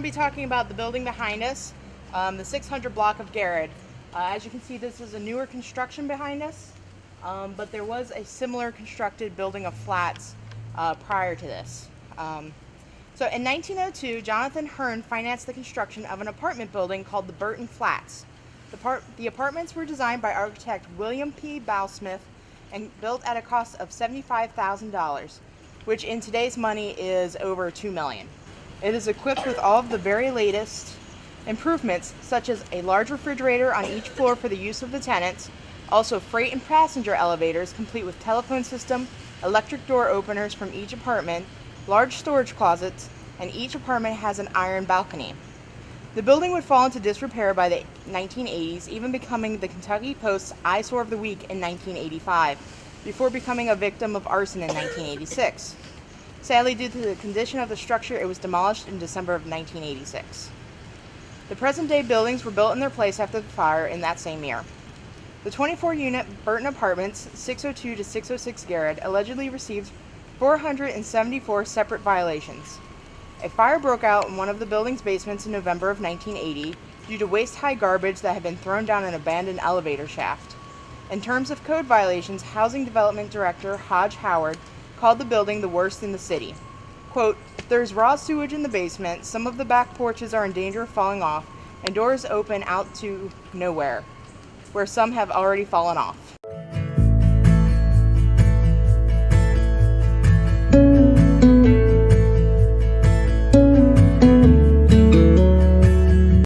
be talking about the building behind us, the 600 block of Garrett. As you can see, this is a newer construction behind us, but there was a similar constructed building of flats prior to this. So in 1902, Jonathan Hearn financed the construction of an apartment building called the Burton Flats. The apartments were designed by architect William P. Bowsmith and built at a cost of $75,000, which in today's money is over $2 million. It is equipped with all of the very latest improvements, such as a large refrigerator on each floor for the use of the tenants, also freight and passenger elevators complete with telephone system, electric door openers from each apartment, large storage closets, and each apartment has an iron balcony. The building would fall into disrepair by the 1980s, even becoming the Kentucky Post's Eyesore of the Week in 1985, before becoming a victim of arson in 1986. Sadly, due to the condition of the structure, it was demolished in December of 1986. The present-day buildings were built in their place after the fire in that same year. The 24-unit Burton Apartments, 602 to 606 Garrett, allegedly received 474 separate violations. A fire broke out in one of the building's basements in November of 1980 due to waist-high garbage that had been thrown down an abandoned elevator shaft. In terms of code violations, Housing Development Director Hodge Howard called the building the worst in the city. Quote, "There's raw sewage in the basement, some of the back porches are in danger of falling off, and doors open out to nowhere, where some have already fallen off."